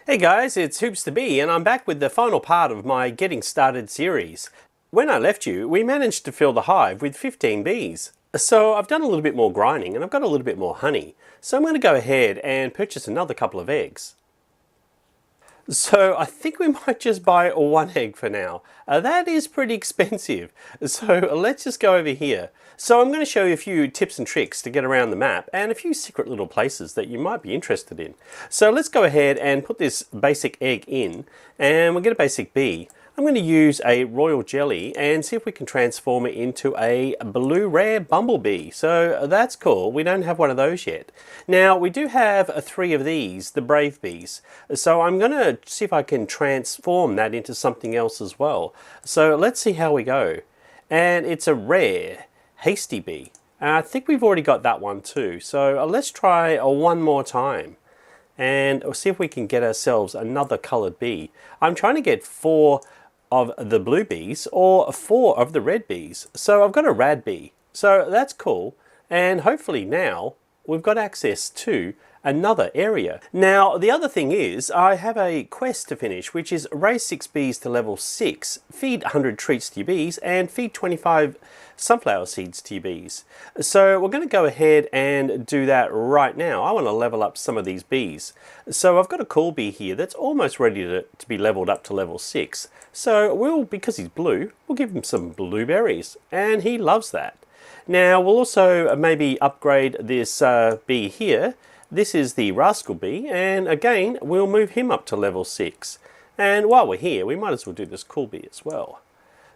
Hey guys, it's Hoops the Bee, and I'm back with the final part of my Getting Started series. When I left you, we managed to fill the hive with 15 bees. So I've done a little bit more grinding and I've got a little bit more honey. So I'm going to go ahead and purchase another couple of eggs. So I think we might just buy one egg for now. That is pretty expensive. So let's just go over here. So I'm going to show you a few tips and tricks to get around the map and a few secret little places that you might be interested in. So let's go ahead and put this basic egg in and we'll get a basic bee. I'm going to use a royal jelly and see if we can transform it into a blue rare bumblebee. So that's cool. We don't have one of those yet. Now we do have 3 of these, the brave bees. So I'm going to see if I can transform that into something else as well. So let's see how we go. And it's a rare hasty bee. I think we've already got that one too. So let's try one more time. And we'll see if we can get ourselves another colored bee. I'm trying to get 4 of the blue bees or 4 of the red bees. So I've got a rad bee. So that's cool. And hopefully now we've got access to another area. Now the other thing is I have a quest to finish, which is raise 6 bees to level 6, feed 100 treats to your bees, and feed 25 sunflower seeds to your bees. So we're going to go ahead and do that right now. I want to level up some of these bees. So I've got a cool bee here that's almost ready to be leveled up to level 6. So because he's blue, we'll give him some blueberries, and he loves that. Now we'll also maybe upgrade this bee here. This is the rascal bee, and again we'll move him up to level 6. And while we're here, we might as well do this cool bee as well.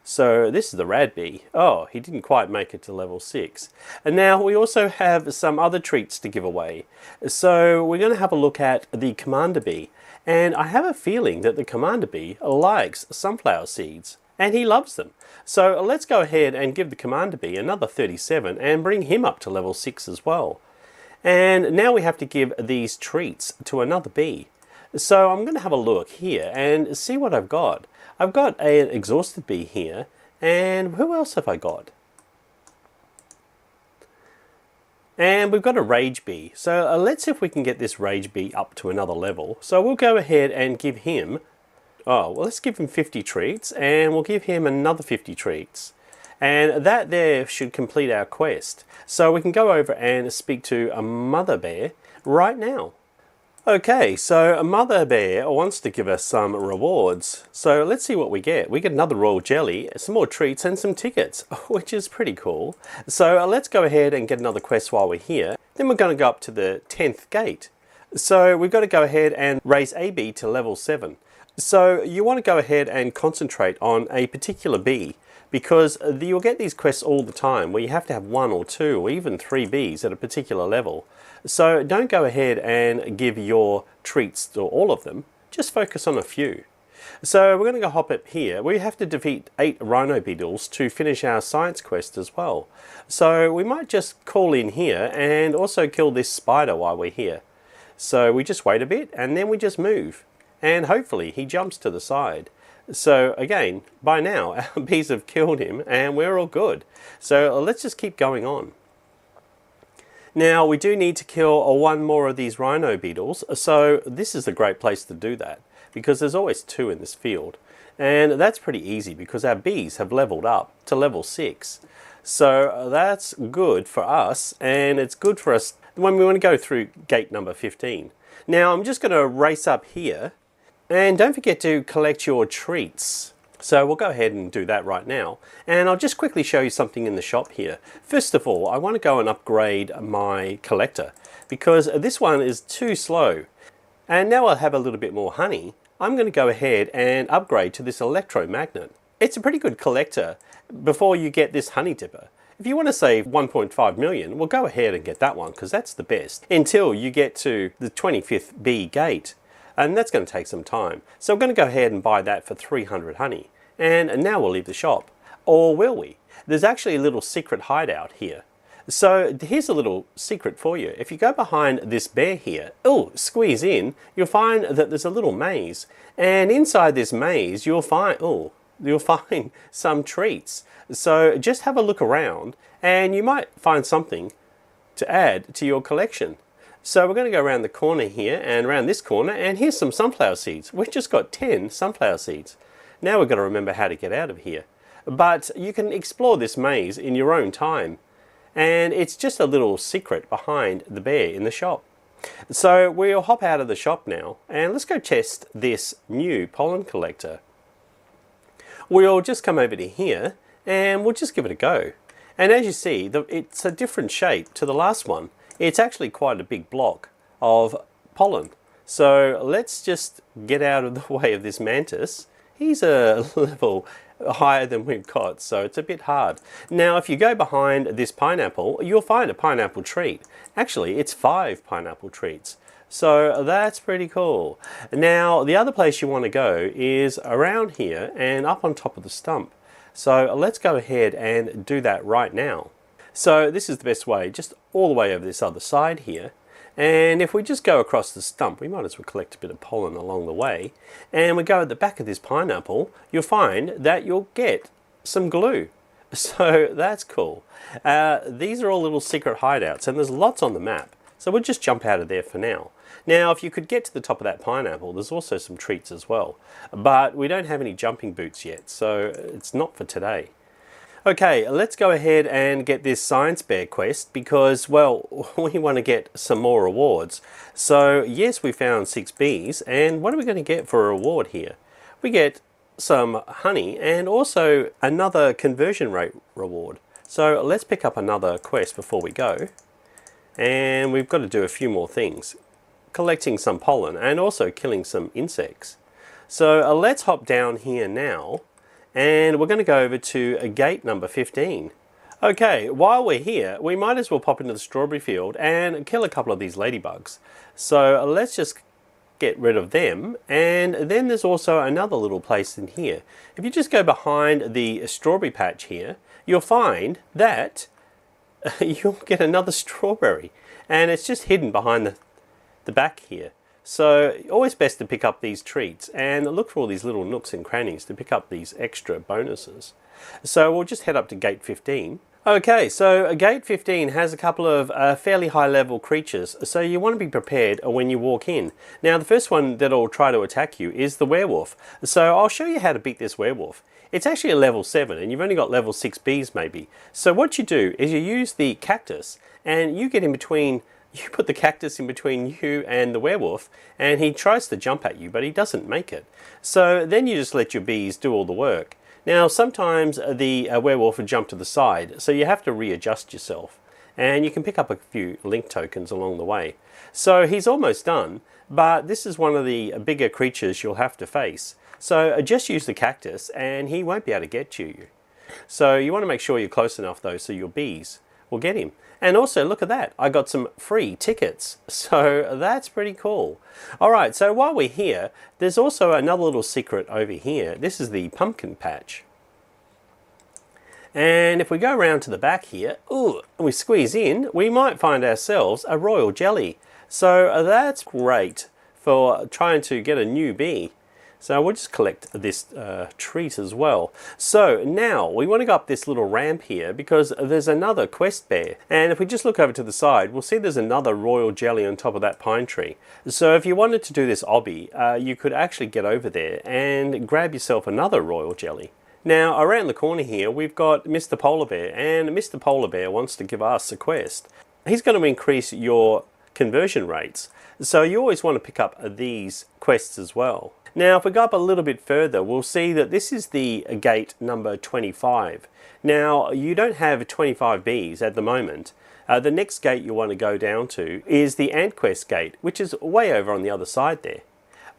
So this is the rad bee. Oh, he didn't quite make it to level 6. And now we also have some other treats to give away. So we're going to have a look at the commander bee. And I have a feeling that the commander bee likes sunflower seeds, and he loves them. So let's go ahead and give the commander bee another 37 and bring him up to level 6 as well. And now we have to give these treats to another bee. So I'm going to have a look here and see what I've got. I've got an exhausted bee here, and who else have I got? And we've got a rage bee. So let's see if we can get this rage bee up to another level. So we'll go ahead and give him, let's give him 50 treats, and we'll give him another 50 treats. And that there should complete our quest. So we can go over and speak to a mother bear right now. Okay, so a mother bear wants to give us some rewards. So let's see what we get. We get another royal jelly, some more treats, and some tickets, which is pretty cool. So let's go ahead and get another quest while we're here. Then we're going to go up to the 10th gate. So we've got to go ahead and raise a bee to level 7. So you want to go ahead and concentrate on a particular bee, because you'll get these quests all the time where you have to have 1 or 2 or even 3 bees at a particular level. So don't go ahead and give your treats to all of them, just focus on a few. So we're going to go hop up here. We have to defeat 8 rhino beetles to finish our science quest as well. So we might just call in here and also kill this spider while we're here. So we just wait a bit and then we just move. And hopefully he jumps to the side. So again, by now our bees have killed him and we're all good. So let's just keep going on. Now we do need to kill 1 more of these rhino beetles, so this is a great place to do that because there's always 2 in this field. And that's pretty easy because our bees have leveled up to level 6. So that's good for us, and it's good for us when we want to go through gate number 15. Now I'm just going to race up here. And don't forget to collect your treats. So we'll go ahead and do that right now. And I'll just quickly show you something in the shop here. First of all, I want to go and upgrade my collector because this one is too slow. And now I'll have a little bit more honey. I'm going to go ahead and upgrade to this electromagnet. It's a pretty good collector before you get this honey dipper. If you want to save 1.5 million, well, go ahead and get that one because that's the best until you get to the 25th bee gate. And that's going to take some time. So we're going to go ahead and buy that for 300 honey. And now we'll leave the shop. Or will we? There's actually a little secret hideout here. So here's a little secret for you. If you go behind this bear here, squeeze in, you'll find that there's a little maze. And inside this maze, you'll find some treats. So just have a look around and you might find something to add to your collection. So we're going to go around the corner here and around this corner, and here's some sunflower seeds. We've just got 10 sunflower seeds. Now we've got to remember how to get out of here. But you can explore this maze in your own time. And it's just a little secret behind the bear in the shop. So we'll hop out of the shop now and let's go test this new pollen collector. We'll just come over to here and we'll just give it a go. And as you see, it's a different shape to the last one. It's actually quite a big block of pollen. So let's just get out of the way of this mantis. He's a level higher than we've got, so it's a bit hard. Now if you go behind this pineapple, you'll find a pineapple treat. Actually, it's 5 pineapple treats. So that's pretty cool. Now the other place you want to go is around here and up on top of the stump. So let's go ahead and do that right now. So this is the best way, just all the way over this other side here. And if we just go across the stump, we might as well collect a bit of pollen along the way, and we go at the back of this pineapple, you'll find that you'll get some glue. So that's cool. These are all little secret hideouts, and there's lots on the map. So we'll just jump out of there for now. Now, if you could get to the top of that pineapple, there's also some treats as well. But we don't have any jumping boots yet, so it's not for today. Okay, let's go ahead and get this science bear quest because, well, we want to get some more rewards. So, yes, we found 6 bees, and what are we going to get for a reward here? We get some honey and also another conversion rate reward. So, let's pick up another quest before we go. And we've got to do a few more things. Collecting some pollen and also killing some insects. So, let's hop down here now. And we're going to go over to gate number 15. Okay, while we're here, we might as well pop into the strawberry field and kill a couple of these ladybugs. So let's just get rid of them. And then there's also another little place in here. If you just go behind the strawberry patch here, you'll find that you'll get another strawberry. And it's just hidden behind the back here. So always best to pick up these treats and look for all these little nooks and crannies to pick up these extra bonuses. So we'll just head up to gate 15. Okay, so gate 15 has a couple of fairly high level creatures, so you want to be prepared when you walk in. Now the first one that'll try to attack you is the werewolf. So I'll show you how to beat this werewolf. It's actually a level 7 and you've only got level 6 bees maybe. So what you do is you use the cactus and you get in between. You put the cactus in between you and the werewolf and he tries to jump at you but he doesn't make it. So then you just let your bees do all the work. Now sometimes the werewolf will jump to the side, so you have to readjust yourself. And you can pick up a few link tokens along the way. So he's almost done, but this is one of the bigger creatures you'll have to face. So just use the cactus and he won't be able to get to you. So you want to make sure you're close enough though so your bees will get him. And also, look at that, I got some free tickets, so that's pretty cool. Alright, so while we're here, there's also another little secret over here. This is the pumpkin patch. And if we go around to the back here, ooh, we squeeze in, we might find ourselves a royal jelly. So that's great for trying to get a new bee. So we'll just collect this treat as well. So now we want to go up this little ramp here because there's another quest bear. And if we just look over to the side, we'll see there's another royal jelly on top of that pine tree. So if you wanted to do this obby, you could actually get over there and grab yourself another royal jelly. Now around the corner here, we've got Mr. Polar Bear, and Mr. Polar Bear wants to give us a quest. He's going to increase your conversion rates. So you always want to pick up these quests as well. Now if we go up a little bit further, we'll see that this is the gate number 25. Now you don't have 25 bees at the moment. The next gate you want to go down to is the Ant Quest gate, which is way over on the other side there.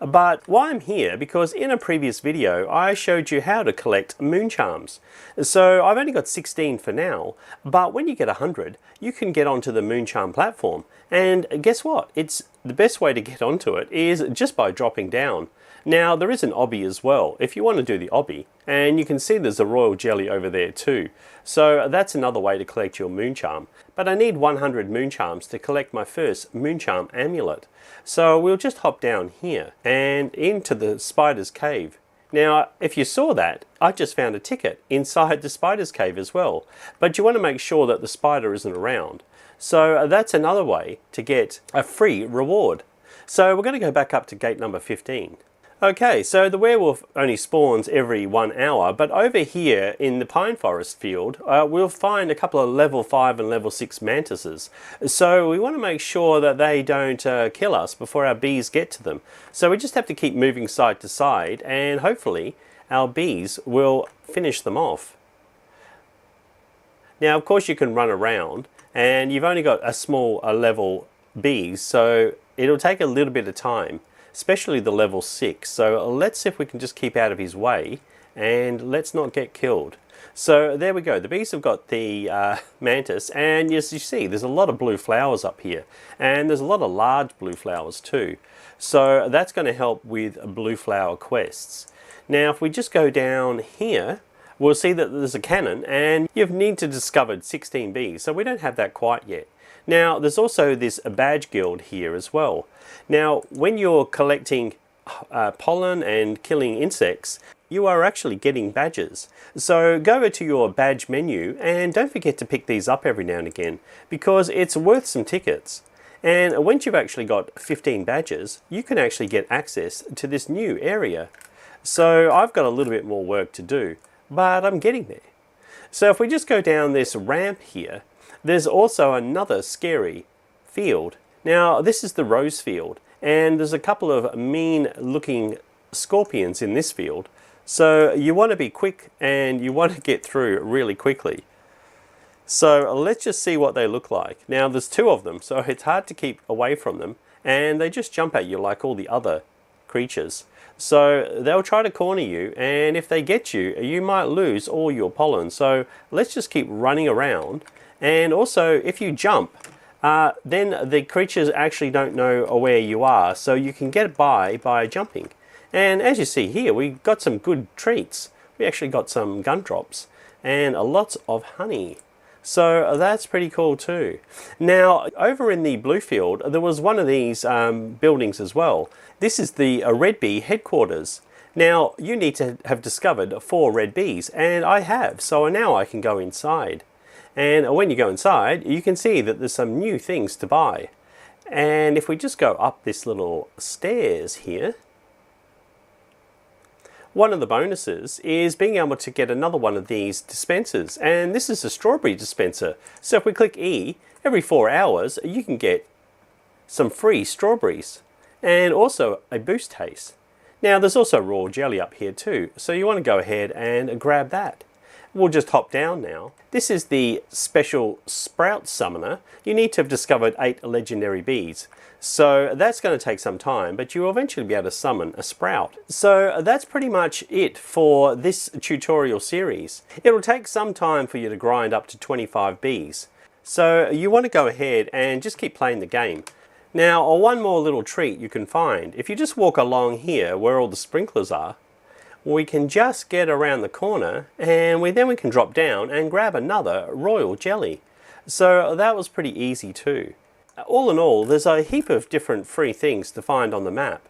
But why I'm here, because in a previous video I showed you how to collect moon charms. So I've only got 16 for now, but when you get 100 you can get onto the moon charm platform. And guess what? It's the best way to get onto it is just by dropping down. Now there is an obby as well if you want to do the obby, and you can see there's a royal jelly over there too. So that's another way to collect your moon charm. But I need 100 moon charms to collect my first moon charm amulet. So we'll just hop down here and into the spider's cave. Now if you saw that, I just found a ticket inside the spider's cave as well. But you want to make sure that the spider isn't around. So that's another way to get a free reward. So we're going to go back up to gate number 15. Okay, so the werewolf only spawns every 1 hour, but over here in the pine forest field, we'll find a couple of level 5 and level 6 mantises. So we want to make sure that they don't kill us before our bees get to them. So we just have to keep moving side to side, and hopefully our bees will finish them off. Now, of course, you can run around, and you've only got a small level bees, so it'll take a little bit of time, especially the level 6. So let's see if we can just keep out of his way and let's not get killed. So there we go. The bees have got the mantis, and as you see, there's a lot of blue flowers up here, and there's a lot of large blue flowers too. So that's going to help with blue flower quests. Now, if we just go down here, we'll see that there's a cannon, and you've need to discovered 16 bees, so we don't have that quite yet. Now, there's also this badge guild here as well. Now, when you're collecting pollen and killing insects, you are actually getting badges. So go over to your badge menu and don't forget to pick these up every now and again, because it's worth some tickets. And once you've actually got 15 badges, you can actually get access to this new area. So I've got a little bit more work to do, but I'm getting there. So if we just go down this ramp here, there's also another scary field. Now, this is the rose field, and there's a couple of mean looking scorpions in this field. So you want to be quick and you want to get through really quickly. So let's just see what they look like. Now, there's 2 of them, so it's hard to keep away from them, and they just jump at you like all the other creatures. So they'll try to corner you, and if they get you, you might lose all your pollen. So let's just keep running around. And also, if you jump, then the creatures actually don't know where you are, so you can get by jumping. And as you see here, we got some good treats. We actually got some gumdrops and lots of honey. So that's pretty cool too. Now, over in the blue field, there was one of these buildings as well. This is the red bee headquarters. Now, you need to have discovered 4 red bees, and I have, so now I can go inside. And when you go inside, you can see that there's some new things to buy. And if we just go up this little stairs here, one of the bonuses is being able to get another one of these dispensers. And this is a strawberry dispenser. So if we click E, every 4 hours, you can get some free strawberries and also a boost taste. Now, there's also raw jelly up here too, so you want to go ahead and grab that. We'll just hop down now. This is the special sprout summoner. You need to have discovered 8 legendary bees. So that's going to take some time, but you will eventually be able to summon a sprout. So that's pretty much it for this tutorial series. It'll take some time for you to grind up to 25 bees. So you want to go ahead and just keep playing the game. Now, one more little treat you can find. If you just walk along here where all the sprinklers are, we can just get around the corner, and then we can drop down and grab another royal jelly. So that was pretty easy too. All in all, there's a heap of different free things to find on the map.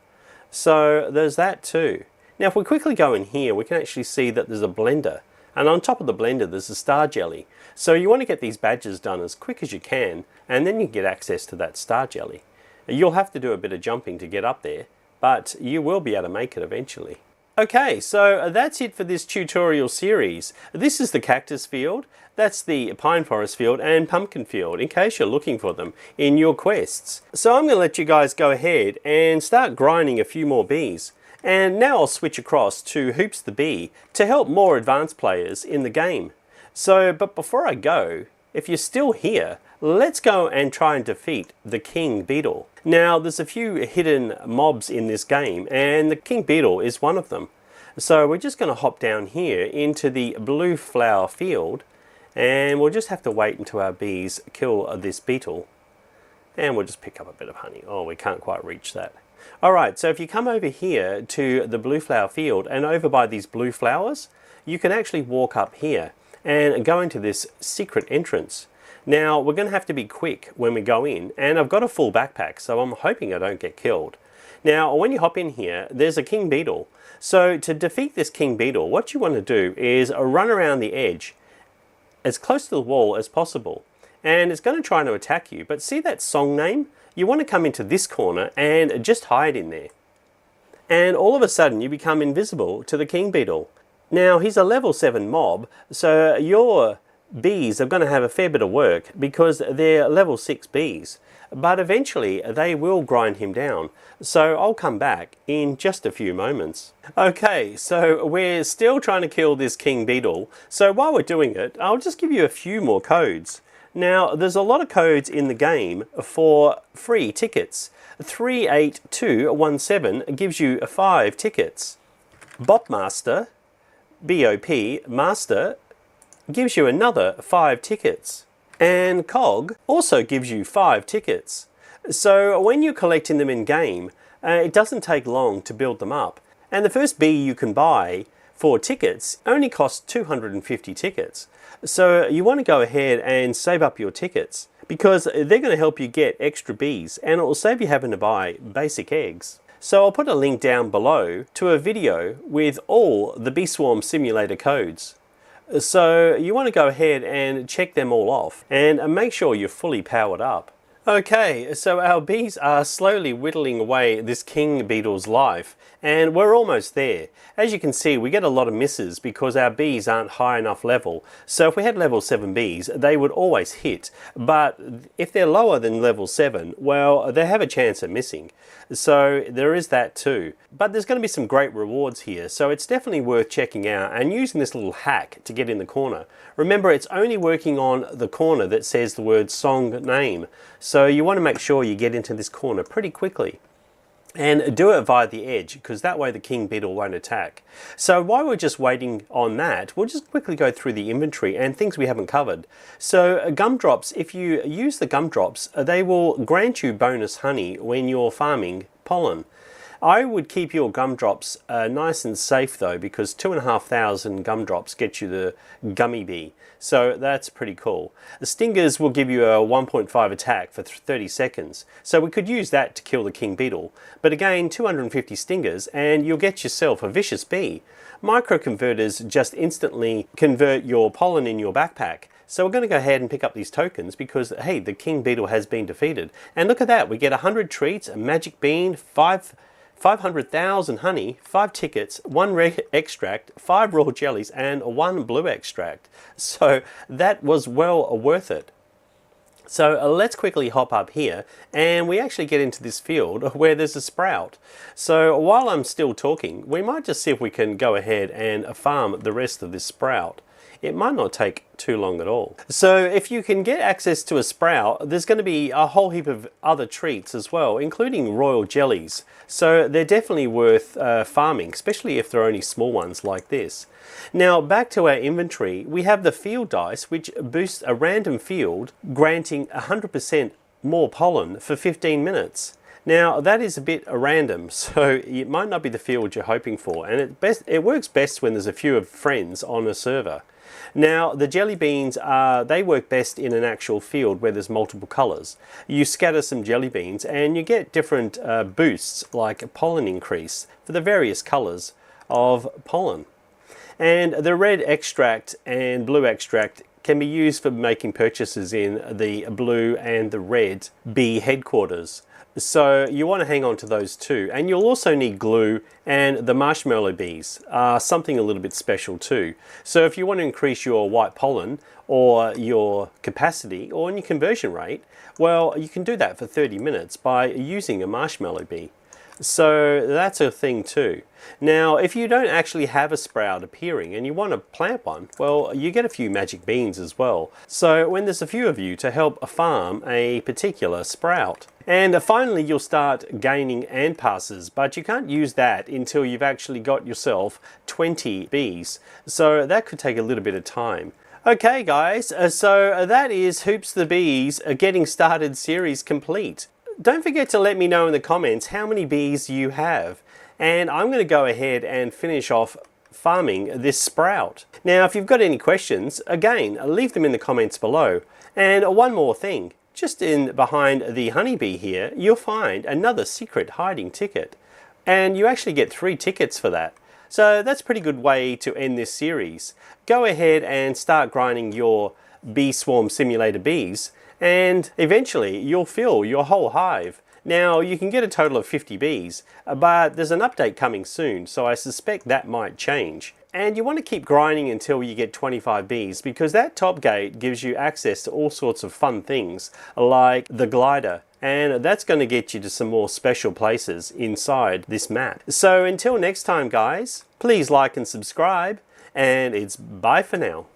So there's that too. Now, if we quickly go in here, we can actually see that there's a blender, and on top of the blender there's a star jelly. So you want to get these badges done as quick as you can, and then you get access to that star jelly. You'll have to do a bit of jumping to get up there, but you will be able to make it eventually. Okay, so that's it for this tutorial series. This is the cactus field, that's the pine forest field and pumpkin field, in case you're looking for them in your quests. So I'm going to let you guys go ahead and start grinding a few more bees. And now I'll switch across to Hoops the Bee to help more advanced players in the game. So, but before I go, if you're still here, let's go and try and defeat the King Beetle. Now, there's a few hidden mobs in this game, and the King Beetle is one of them. So we're just going to hop down here into the blue flower field, and we'll just have to wait until our bees kill this beetle. And we'll just pick up a bit of honey. Oh, we can't quite reach that. Alright, so if you come over here to the blue flower field and over by these blue flowers, you can actually walk up here and go into this secret entrance. Now, we're going to have to be quick when we go in, and I've got a full backpack, so I'm hoping I don't get killed. Now, when you hop in here, there's a King Beetle. So to defeat this King Beetle, what you want to do is run around the edge as close to the wall as possible. and it's going to try to attack you. But see that song name? You want to come into this corner and just hide in there. And all of a sudden you become invisible to the King Beetle. Now he's a level 7 mob, so your bees are going to have a fair bit of work because they're level 6 bees. But eventually they will grind him down. So I'll come back in just a few moments. Okay, so we're still trying to kill this King Beetle. So while we're doing it, I'll just give you a few more codes. Now, there's a lot of codes in the game for free tickets. 38217 gives you 5 tickets. Bopmaster, BOP Master, gives you another 5 tickets. And Cog also gives you 5 tickets. So when you're collecting them in game, it doesn't take long to build them up. And the first bee you can buy for tickets only costs 250 tickets. So you want to go ahead and save up your tickets because they're going to help you get extra bees and it will save you having to buy basic eggs. So I'll put a link down below to a video with all the Bee Swarm Simulator codes. So you want to go ahead and check them all off and make sure you're fully powered up. Okay, so our bees are slowly whittling away this King Beetle's life and we're almost there. As you can see, we get a lot of misses because our bees aren't high enough level. So if we had level 7 bees, they would always hit. But if they're lower than level 7, well, they have a chance of missing. So there is that too. But there's going to be some great rewards here, so it's definitely worth checking out and using this little hack to get in the corner. Remember, it's only working on the corner that says the word song name. So you want to make sure you get into this corner pretty quickly. And do it via the edge, because that way the King Beetle won't attack. So while we're just waiting on that, we'll just quickly go through the inventory and things we haven't covered. So Gumdrops, if you use the Gumdrops, they will grant you bonus honey when you're farming pollen. I would keep your Gumdrops nice and safe though, because 2,500 Gumdrops get you the gummy bee. So that's pretty cool. The stingers will give you a 1.5 attack for 30 seconds. So we could use that to kill the King Beetle. But again, 250 stingers and you'll get yourself a vicious bee. Microconverters just instantly convert your pollen in your backpack. So we're going to go ahead and pick up these tokens because, hey, the King Beetle has been defeated. And look at that, we get 100 treats, a magic bean, 500,000 honey, 5 tickets, 1 red extract, 5 raw jellies, and 1 blue extract. So that was well worth it. So let's quickly hop up here and we actually get into this field where there's a sprout. So while I'm still talking, we might just see if we can go ahead and farm the rest of this sprout. It might not take too long at all. So if you can get access to a sprout, there's going to be a whole heap of other treats as well, including royal jellies. So they're definitely worth farming, especially if they're only small ones like this. Now back to our inventory, we have the field dice, which boosts a random field, granting 100% more pollen for 15 minutes. Now that is a bit random, so it might not be the field you're hoping for, and it works best when there's a few of friends on a server. Now the jelly beans they work best in an actual field where there's multiple colours. You scatter some jelly beans and you get different boosts like pollen increase for the various colours of pollen. And the red extract and blue extract can be used for making purchases in the blue and the red bee headquarters. So you want to hang on to those too. And you'll also need glue, and the marshmallow bees are something a little bit special too. So if you want to increase your white pollen or your capacity or your conversion rate, well, you can do that for 30 minutes by using a marshmallow bee. So that's a thing too. Now, if you don't actually have a sprout appearing and you want to plant one, well, you get a few magic beans as well. So when there's a few of you to help farm a particular sprout. And finally, you'll start gaining ant passes, but you can't use that until you've actually got yourself 20 bees. So that could take a little bit of time. Okay guys, so that is Hoops the Bees Getting Started series complete. Don't forget to let me know in the comments how many bees you have. And I'm going to go ahead and finish off farming this sprout. Now, if you've got any questions, again, leave them in the comments below. And one more thing, just in behind the honeybee here, you'll find another secret hiding ticket. And you actually get 3 tickets for that. So that's a pretty good way to end this series. Go ahead and start grinding your bee swarm simulator bees, and eventually you'll fill your whole hive. Now you can get a total of 50 bees, but there's an update coming soon, so I suspect that might change. And you want to keep grinding until you get 25 bees, because that top gate gives you access to all sorts of fun things like the glider, and that's going to get you to some more special places inside this map. So until next time guys, please like and subscribe, and it's bye for now.